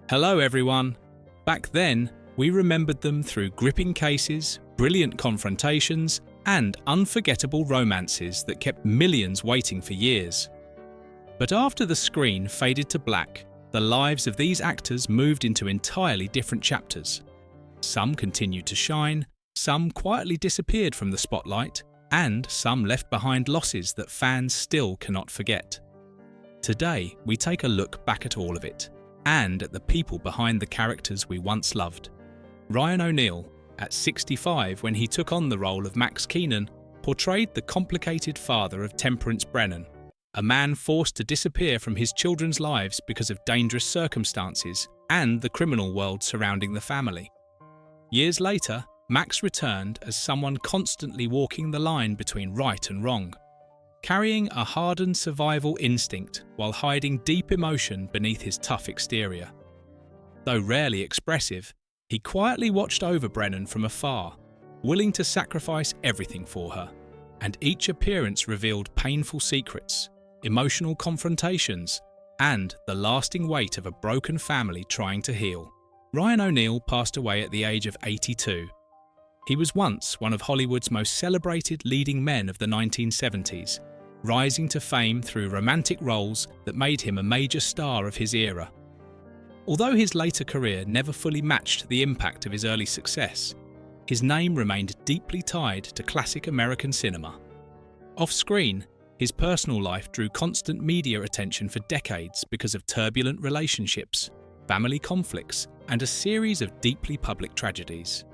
Hello everyone! Back then, we remembered them through gripping cases, brilliant confrontations, and unforgettable romances that kept millions waiting for years. But after the screen faded to black, the lives of these actors moved into entirely different chapters. Some continued to shine, some quietly disappeared from the spotlight, and some left behind losses that fans still cannot forget. Today, we take a look back at all of it, and at the people behind the characters we once loved. Ryan O'Neal, at 65 when he took on the role of Max Keenan, portrayed the complicated father of Temperance Brennan, a man forced to disappear from his children's lives because of dangerous circumstances and the criminal world surrounding the family. Years later, Max returned as someone constantly walking the line between right and wrong, carrying a hardened survival instinct while hiding deep emotion beneath his tough exterior. Though rarely expressive, he quietly watched over Brennan from afar, willing to sacrifice everything for her, and each appearance revealed painful secrets, emotional confrontations, and the lasting weight of a broken family trying to heal. Ryan O'Neal passed away at the age of 82. He was once one of Hollywood's most celebrated leading men of the 1970s, rising to fame through romantic roles that made him a major star of his era. Although his later career never fully matched the impact of his early success, his name remained deeply tied to classic American cinema. Off-screen, his personal life drew constant media attention for decades because of turbulent relationships, family conflicts, and a series of deeply public tragedies.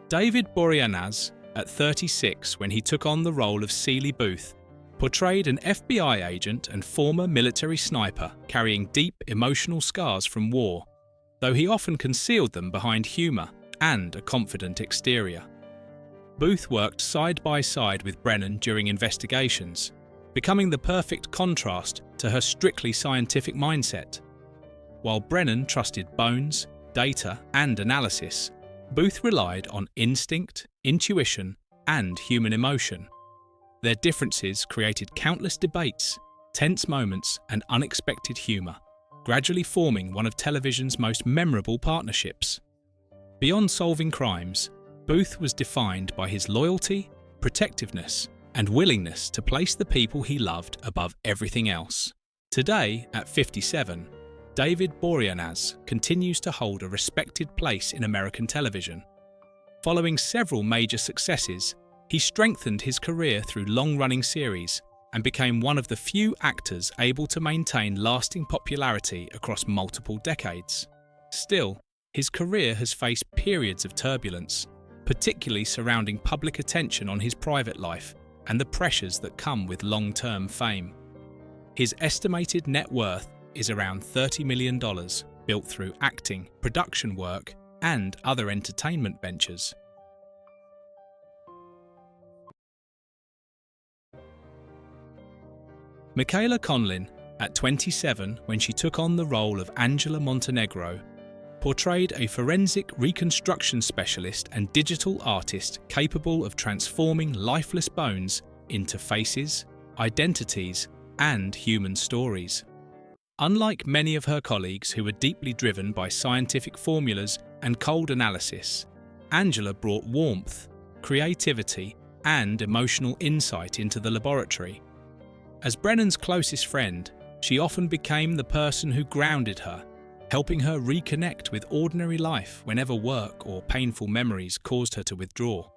David Boreanaz, at 36 when he took on the role of Seeley Booth, portrayed an FBI agent and former military sniper carrying deep emotional scars from war, though he often concealed them behind humour and a confident exterior. Booth worked side by side with Brennan during investigations, becoming the perfect contrast to her strictly scientific mindset. While Brennan trusted bones, data, and analysis, Booth relied on instinct, intuition, and human emotion. Their differences created countless debates, tense moments, and unexpected humour, gradually forming one of television's most memorable partnerships. Beyond solving crimes, Booth was defined by his loyalty, protectiveness, and willingness to place the people he loved above everything else. Today, at 57, David Boreanaz continues to hold a respected place in American television. Following several major successes, he strengthened his career through long-running series and became one of the few actors able to maintain lasting popularity across multiple decades. Still, his career has faced periods of turbulence, particularly surrounding public attention on his private life and the pressures that come with long-term fame. His estimated net worth is around $30 million, built through acting, production work, and other entertainment ventures. Michaela Conlin, at 27 when she took on the role of Angela Montenegro, portrayed a forensic reconstruction specialist and digital artist capable of transforming lifeless bones into faces, identities, and human stories. Unlike many of her colleagues who were deeply driven by scientific formulas and cold analysis, Angela brought warmth, creativity, and emotional insight into the laboratory. As Brennan's closest friend, she often became the person who grounded her, helping her reconnect with ordinary life whenever work or painful memories caused her to withdraw.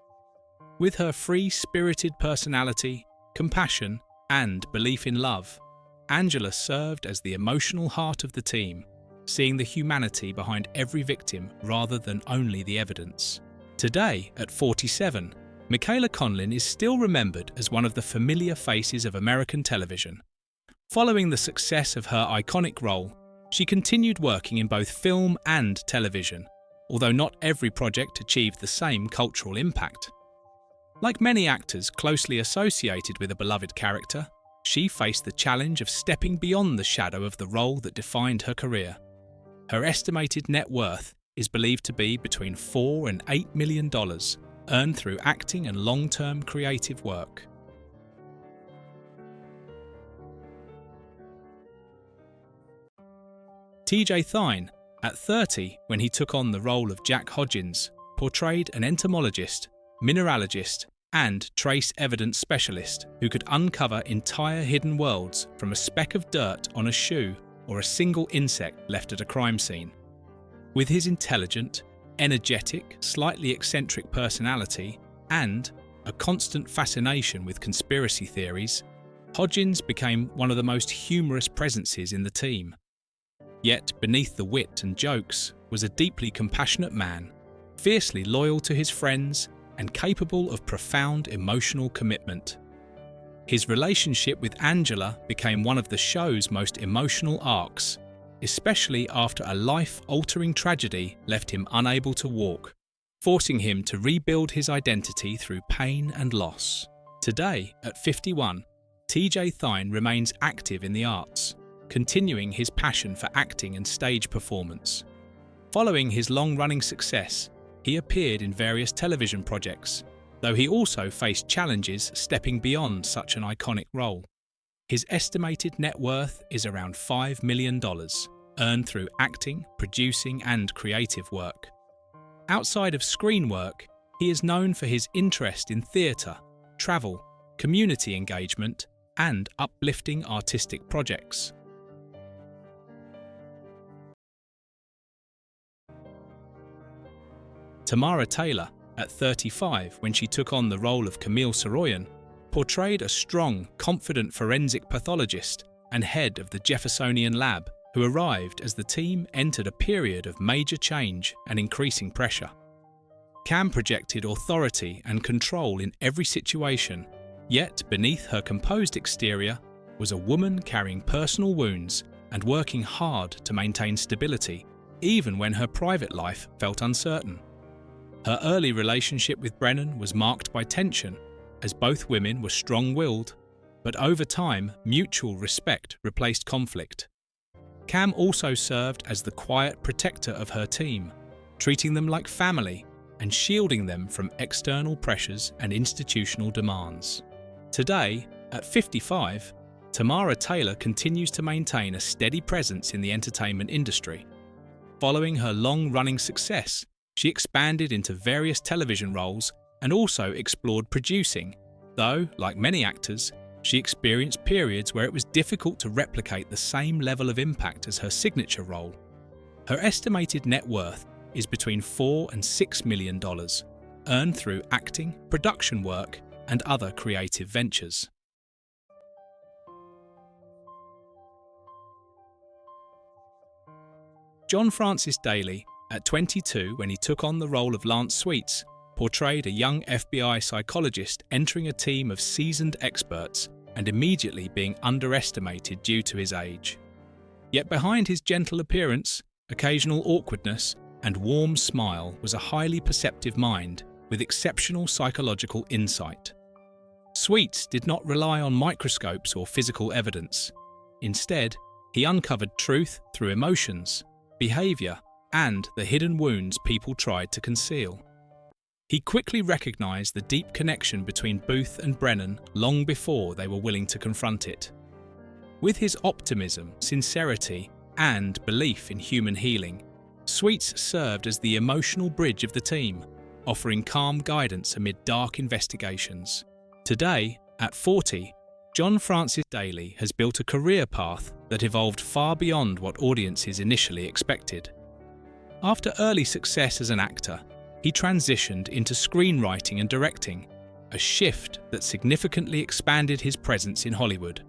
With her free-spirited personality, compassion, and belief in love, Angela served as the emotional heart of the team, seeing the humanity behind every victim rather than only the evidence. Today, at 47, Michaela Conlin is still remembered as one of the familiar faces of American television. Following the success of her iconic role, she continued working in both film and television, although not every project achieved the same cultural impact. Like many actors closely associated with a beloved character, she faced the challenge of stepping beyond the shadow of the role that defined her career. Her estimated net worth is believed to be between $4 and $8 million, earned through acting and long-term creative work. Thyne, at 30 when he took on the role of Jack Hodgins, portrayed an entomologist, mineralogist, and trace evidence specialist who could uncover entire hidden worlds from a speck of dirt on a shoe or a single insect left at a crime scene. With his intelligent, energetic, slightly eccentric personality and a constant fascination with conspiracy theories, Hodgins became one of the most humorous presences in the team. Yet beneath the wit and jokes was a deeply compassionate man, fiercely loyal to his friends and capable of profound emotional commitment. His relationship with Angela became one of the show's most emotional arcs, especially after a life-altering tragedy left him unable to walk, forcing him to rebuild his identity through pain and loss. Today, at 51, Thyne remains active in the arts, continuing his passion for acting and stage performance. Following his long-running success, he appeared in various television projects, though he also faced challenges stepping beyond such an iconic role. His estimated net worth is around $5 million, earned through acting, producing, and creative work. Outside of screen work, he is known for his interest in theatre, travel, community engagement, and uplifting artistic projects. Tamara Taylor, at 35 when she took on the role of Camille Soroyan, portrayed a strong, confident forensic pathologist and head of the Jeffersonian lab who arrived as the team entered a period of major change and increasing pressure. Cam projected authority and control in every situation, yet beneath her composed exterior was a woman carrying personal wounds and working hard to maintain stability, even when her private life felt uncertain. Her early relationship with Brennan was marked by tension, as both women were strong-willed, but over time, mutual respect replaced conflict. Cam also served as the quiet protector of her team, treating them like family and shielding them from external pressures and institutional demands. Today, at 55, Tamara Taylor continues to maintain a steady presence in the entertainment industry. Following her long-running success, she expanded into various television roles and also explored producing, though, like many actors, she experienced periods where it was difficult to replicate the same level of impact as her signature role. Her estimated net worth is between $4 and $6 million, earned through acting, production work, and other creative ventures. John Francis Daley, at 22 when he took on the role of Lance Sweets, portrayed a young FBI psychologist entering a team of seasoned experts and immediately being underestimated due to his age. Yet behind his gentle appearance, occasional awkwardness, and warm smile was a highly perceptive mind with exceptional psychological insight. Sweets did not rely on microscopes or physical evidence. Instead, he uncovered truth through emotions, behaviour, and the hidden wounds people tried to conceal. He quickly recognized the deep connection between Booth and Brennan long before they were willing to confront it. With his optimism, sincerity, and belief in human healing, Sweets served as the emotional bridge of the team, offering calm guidance amid dark investigations. Today, at 40, John Francis Daley has built a career path that evolved far beyond what audiences initially expected. After early success as an actor, he transitioned into screenwriting and directing, a shift that significantly expanded his presence in Hollywood.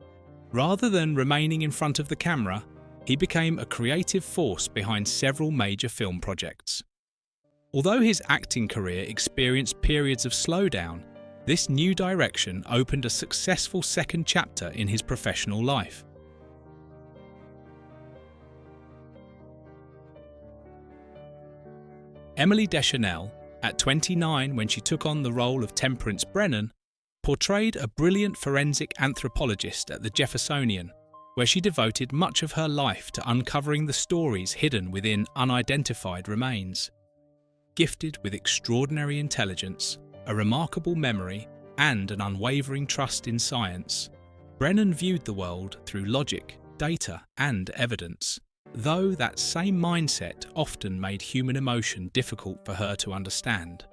Rather than remaining in front of the camera, he became a creative force behind several major film projects. Although his acting career experienced periods of slowdown, this new direction opened a successful second chapter in his professional life. Emily Deschanel, at 29 when she took on the role of Temperance Brennan, portrayed a brilliant forensic anthropologist at the Jeffersonian, where she devoted much of her life to uncovering the stories hidden within unidentified remains. Gifted with extraordinary intelligence, a remarkable memory, and an unwavering trust in science, Brennan viewed the world through logic, data, and evidence, though that same mindset often made human emotion difficult for her to understand.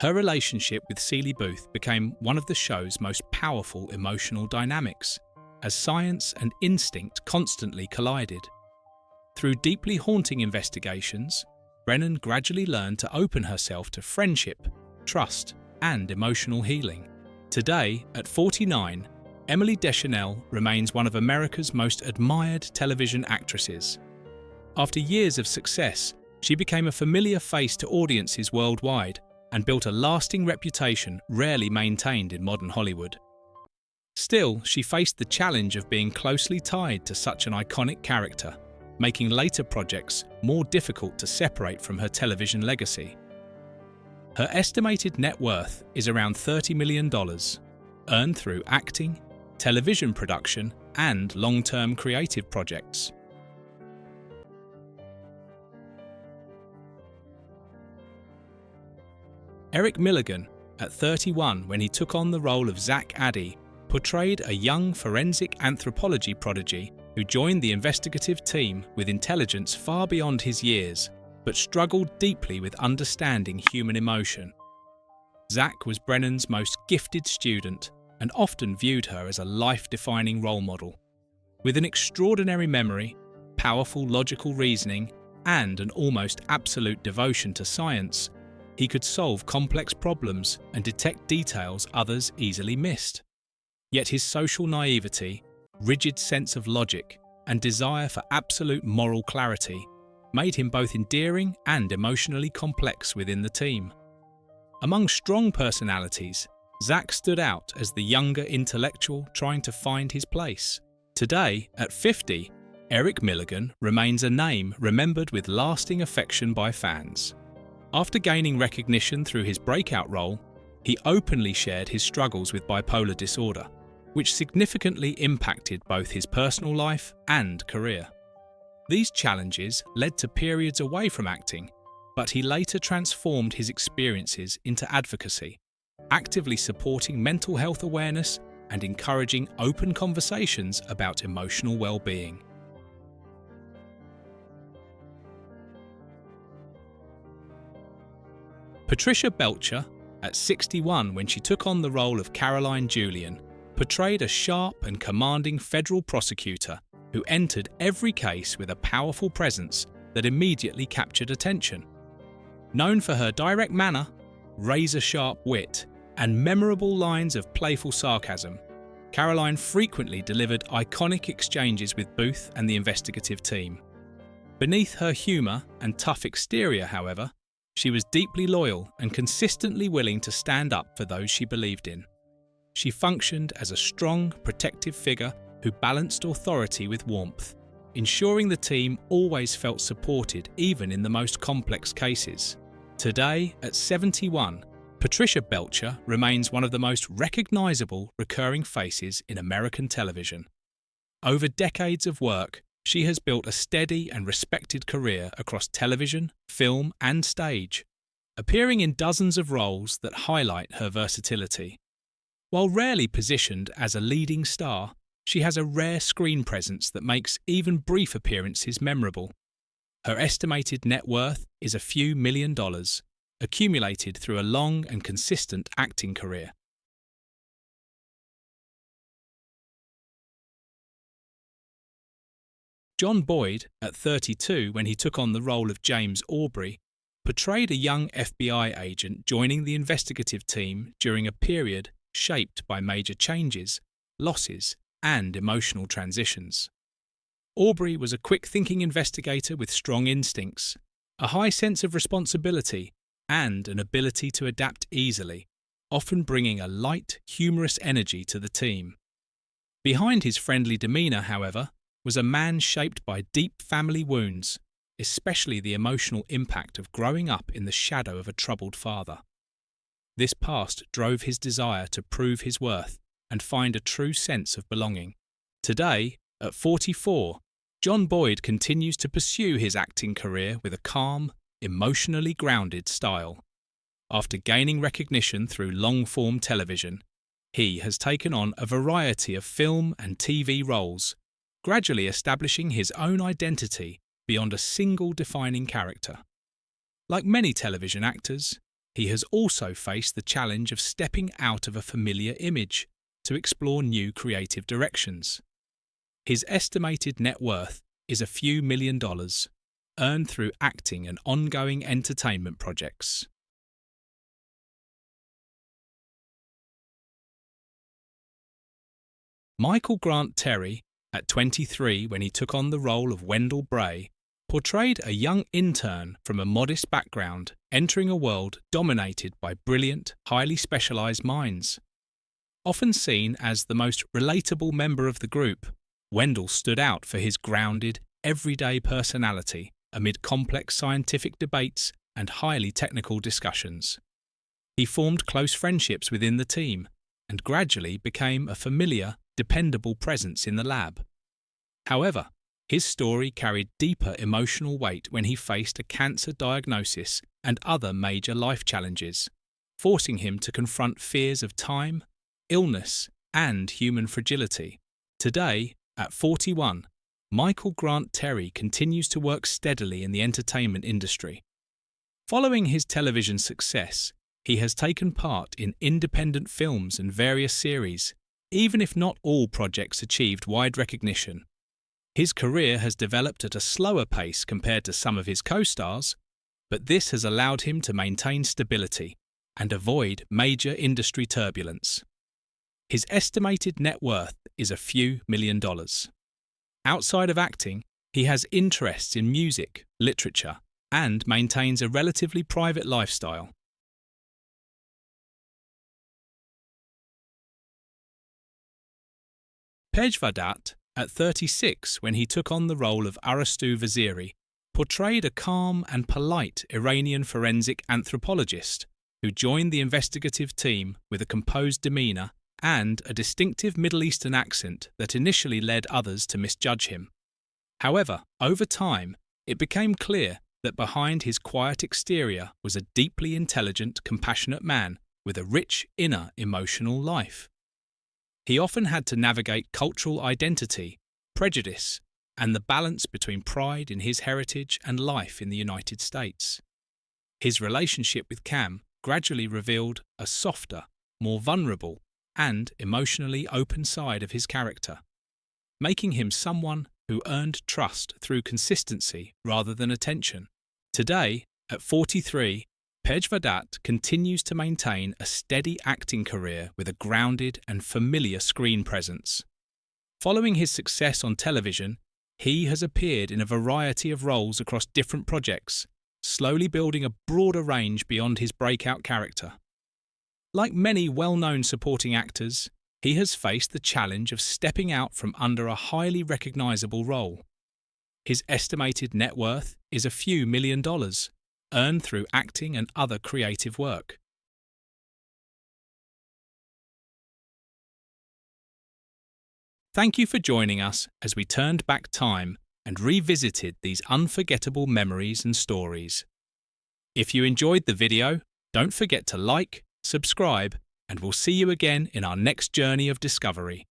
Her relationship with Seeley Booth became one of the show's most powerful emotional dynamics, as science and instinct constantly collided. Through deeply haunting investigations, Brennan gradually learned to open herself to friendship, trust, and emotional healing. Today, at 49, Emily Deschanel remains one of America's most admired television actresses. After years of success, she became a familiar face to audiences worldwide and built a lasting reputation rarely maintained in modern Hollywood. Still, she faced the challenge of being closely tied to such an iconic character, making later projects more difficult to separate from her television legacy. Her estimated net worth is around $30 million, earned through acting, television production, and long-term creative projects. Eric Millegan, at 31 when he took on the role of Zach Addy, portrayed a young forensic anthropology prodigy who joined the investigative team with intelligence far beyond his years, but struggled deeply with understanding human emotion. Zach was Brennan's most gifted student and often viewed her as a life-defining role model. With an extraordinary memory, powerful logical reasoning, and an almost absolute devotion to science, he could solve complex problems and detect details others easily missed. Yet his social naivety, rigid sense of logic, and desire for absolute moral clarity made him both endearing and emotionally complex within the team. Among strong personalities, Zach stood out as the younger intellectual trying to find his place. Today, at 50, Eric Millegan remains a name remembered with lasting affection by fans. After gaining recognition through his breakout role, he openly shared his struggles with bipolar disorder, which significantly impacted both his personal life and career. These challenges led to periods away from acting, but he later transformed his experiences into advocacy, actively supporting mental health awareness and encouraging open conversations about emotional well-being. Patricia Belcher, at 61 when she took on the role of Caroline Julian, portrayed a sharp and commanding federal prosecutor who entered every case with a powerful presence that immediately captured attention. Known for her direct manner, razor-sharp wit, and memorable lines of playful sarcasm, Caroline frequently delivered iconic exchanges with Booth and the investigative team. Beneath her humour and tough exterior, however, she was deeply loyal and consistently willing to stand up for those she believed in. She functioned as a strong, protective figure who balanced authority with warmth, ensuring the team always felt supported even in the most complex cases. Today, at 71, Patricia Belcher remains one of the most recognisable recurring faces in American television. Over decades of work, she has built a steady and respected career across television, film, and stage, appearing in dozens of roles that highlight her versatility. While rarely positioned as a leading star, she has a rare screen presence that makes even brief appearances memorable. Her estimated net worth is a few $1 million, accumulated through a long and consistent acting career. John Boyd, at 32 when he took on the role of James Aubrey, portrayed a young FBI agent joining the investigative team during a period shaped by major changes, losses, and emotional transitions. Aubrey was a quick-thinking investigator with strong instincts, a high sense of responsibility, and an ability to adapt easily, often bringing a light, humorous energy to the team. Behind his friendly demeanour, however, was a man shaped by deep family wounds, especially the emotional impact of growing up in the shadow of a troubled father. This past drove his desire to prove his worth and find a true sense of belonging. Today, at 44, John Boyd continues to pursue his acting career with a calm, emotionally grounded style. After gaining recognition through long-form television, he has taken on a variety of film and TV roles, gradually establishing his own identity beyond a single defining character. Like many television actors, he has also faced the challenge of stepping out of a familiar image to explore new creative directions. His estimated net worth is a few $1 million, earned through acting and ongoing entertainment projects. Michael Grant Terry, at 23 when he took on the role of Wendell Bray, portrayed a young intern from a modest background entering a world dominated by brilliant, highly specialised minds. Often seen as the most relatable member of the group, Wendell stood out for his grounded, everyday personality amid complex scientific debates and highly technical discussions. He formed close friendships within the team and gradually became a familiar, dependable presence in the lab. However, his story carried deeper emotional weight when he faced a cancer diagnosis and other major life challenges, forcing him to confront fears of time, illness, and human fragility. Today, at 41, Michael Grant Terry continues to work steadily in the entertainment industry. Following his television success, he has taken part in independent films and various series, even if not all projects achieved wide recognition. His career has developed at a slower pace compared to some of his co-stars, but this has allowed him to maintain stability and avoid major industry turbulence. His estimated net worth is a few $1 million. Outside of acting, he has interests in music, literature, and maintains a relatively private lifestyle. Pej Vahdat, at 36 when he took on the role of Aristu Vaziri, portrayed a calm and polite Iranian forensic anthropologist who joined the investigative team with a composed demeanour and a distinctive Middle Eastern accent that initially led others to misjudge him. However, over time, it became clear that behind his quiet exterior was a deeply intelligent, compassionate man with a rich inner emotional life. He often had to navigate cultural identity, prejudice, and the balance between pride in his heritage and life in the United States. His relationship with Cam gradually revealed a softer, more vulnerable, and emotionally open side of his character, making him someone who earned trust through consistency rather than attention. Today, at 43, Pej Vahdat continues to maintain a steady acting career with a grounded and familiar screen presence. Following his success on television, he has appeared in a variety of roles across different projects, slowly building a broader range beyond his breakout character. Like many well-known supporting actors, he has faced the challenge of stepping out from under a highly recognisable role. His estimated net worth is a few $1 million, earned through acting and other creative work. Thank you for joining us as we turned back time and revisited these unforgettable memories and stories. If you enjoyed the video, don't forget to like, subscribe, and we'll see you again in our next journey of discovery.